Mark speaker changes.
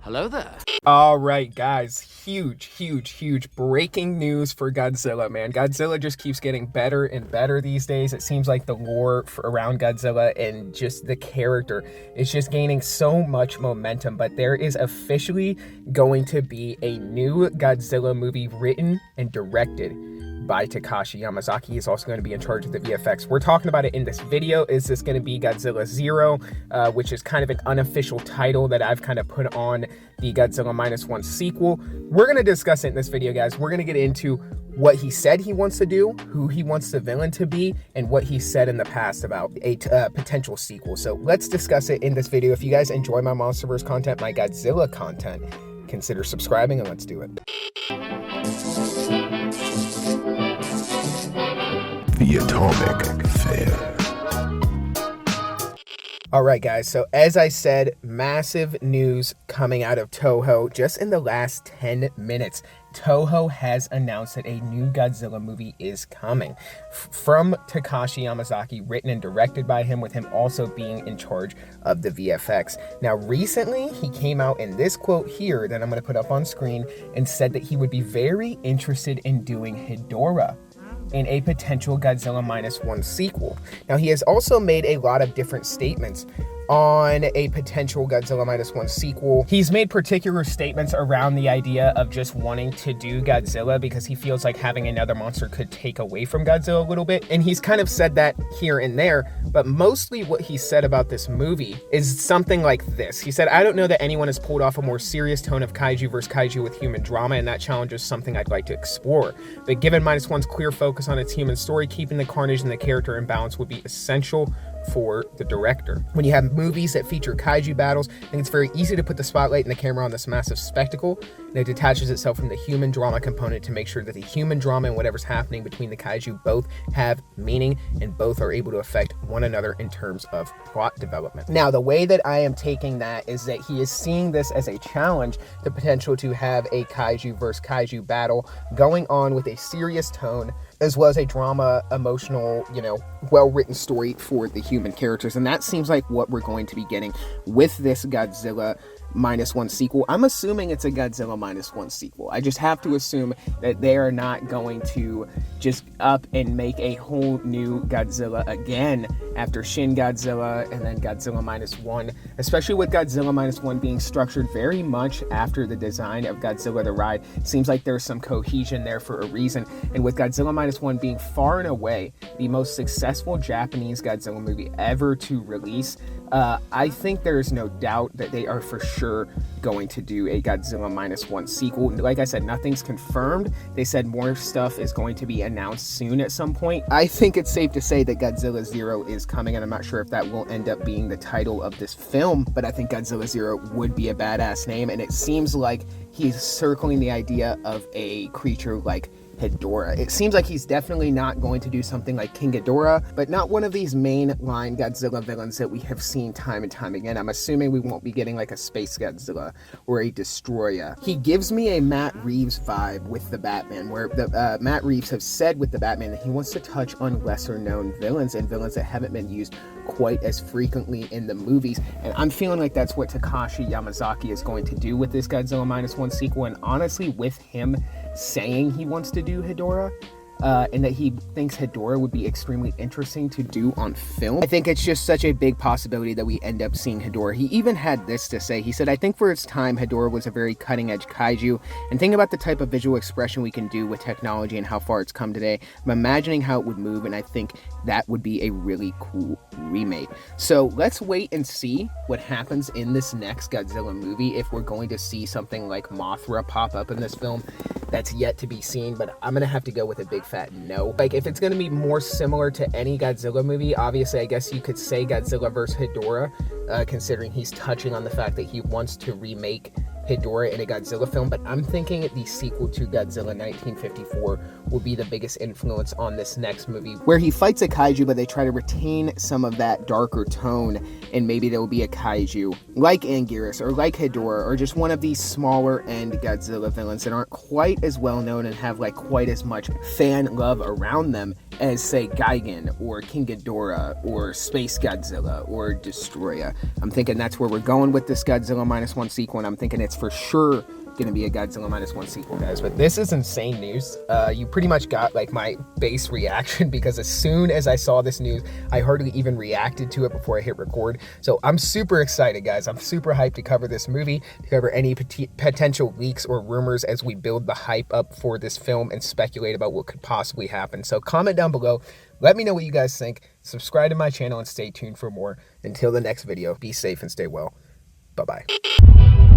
Speaker 1: Hello there.
Speaker 2: All right, guys, huge breaking news for Godzilla, man. Godzilla just keeps getting better and better these days. It seems like the lore around Godzilla and just the character is just gaining so much momentum, but there is officially going to be a new Godzilla movie written and directed by Takashi Yamazaki. He's also going to be in charge of the VFX. We're talking about it in this video. Is this going to be Godzilla Zero, which is kind of an unofficial title that I've kind of put on the Godzilla -1 sequel? We're going to discuss it in this video, guys. We're going to get into what he said he wants to do, who he wants the villain to be, and what he said in the past about a potential sequel. So let's discuss it in this video. If you guys enjoy my MonsterVerse content, my Godzilla content, consider subscribing and let's do it.
Speaker 3: The Atomic Fair.
Speaker 2: All right, guys, so as I said, massive news coming out of Toho just in the last 10 minutes. Toho has announced that a new Godzilla movie is coming from Takashi Yamazaki, written and directed by him, with him also being in charge of the VFX. Now, recently, he came out in this quote here that I'm going to put up on screen and said that he would be very interested in doing Hedorah in a potential Godzilla -1 sequel. Now, he has also made a lot of different statements on a potential Godzilla -1 sequel. He's made particular statements around the idea of just wanting to do Godzilla because he feels like having another monster could take away from Godzilla a little bit. And he's kind of said that here and there, but mostly what he said about this movie is something like this. He said, "I don't know that anyone has pulled off a more serious tone of kaiju versus kaiju with human drama, and that challenge is something I'd like to explore. But given -1's clear focus on its human story, keeping the carnage and the character in balance would be essential for the director. When you have movies that feature kaiju battles, I think it's very easy to put the spotlight and the camera on this massive spectacle, and it detaches itself from the human drama component to make sure that the human drama and whatever's happening between the kaiju both have meaning and both are able to affect one another in terms of plot development." Now, the way that I am taking that is that he is seeing this as a challenge, the potential to have a kaiju versus kaiju battle going on with a serious tone, as well as a drama, emotional, well-written story for the human characters. And that seems like what we're going to be getting with this Godzilla -1 sequel. I'm assuming it's a Godzilla -1 sequel. I just have to assume that they are not going to just up and make a whole new Godzilla again after Shin Godzilla and then Godzilla -1, especially with Godzilla -1 being structured very much after the design of Godzilla the Ride. Seems like there's some cohesion there for a reason. And with Godzilla -1 being far and away the most successful Japanese Godzilla movie ever to release, I think there is no doubt that they are for sure going to do a Godzilla -1 sequel. Like I said, nothing's confirmed. They said more stuff is going to be announced soon at some point. I think it's safe to say that Godzilla Zero is coming, and I'm not sure if that will end up being the title of this film, but I think Godzilla Zero would be a badass name, and it seems like he's circling the idea of a creature like Hedorah. It seems like he's definitely not going to do something like King Ghidorah, but not one of these mainline Godzilla villains that we have seen time and time again. I'm assuming we won't be getting like a space Godzilla or a destroyer. He gives me a Matt Reeves vibe with the Batman, where Matt Reeves has said with the Batman that he wants to touch on lesser known villains and villains that haven't been used quite as frequently in the movies. And I'm feeling like that's what Takashi Yamazaki is going to do with this Godzilla -1 sequel. And honestly, with him saying he wants to do Hedorah, and that he thinks Hedorah would be extremely interesting to do on film, I think it's just such a big possibility that we end up seeing Hedorah. He even had this to say. He said, "I think for its time, Hedorah was a very cutting-edge kaiju, and think about the type of visual expression we can do with technology and how far it's come today. I'm imagining how it would move, and I think that would be a really cool remake." So let's wait and see what happens in this next Godzilla movie. If we're going to see something like Mothra pop up in this film, that's yet to be seen, but I'm gonna have to go with a big fat no. Like, if it's gonna be more similar to any Godzilla movie, obviously I guess you could say Godzilla vs. Hedorah, considering he's touching on the fact that he wants to remake Hedorah in a Godzilla film, but I'm thinking the sequel to Godzilla 1954 will be the biggest influence on this next movie, where he fights a kaiju, but they try to retain some of that darker tone, and maybe there will be a kaiju like Anguirus or like Hedorah, or just one of these smaller end Godzilla villains that aren't quite as well known and have like quite as much fan love around them as, say, Gigan or King Ghidorah or Space Godzilla or Destroya. I'm thinking that's where we're going with this Godzilla -1 sequel, and I'm thinking it's for sure gonna be a Godzilla -1 sequel, guys. But this is insane news. You pretty much got like my base reaction, because as soon as I saw this news, I hardly even reacted to it before I hit record. So I'm super excited, guys. I'm super hyped to cover this movie, to cover any potential leaks or rumors as we build the hype up for this film and speculate about what could possibly happen. So comment down below. Let me know what you guys think. Subscribe to my channel and stay tuned for more. Until the next video, be safe and stay well. Bye-bye.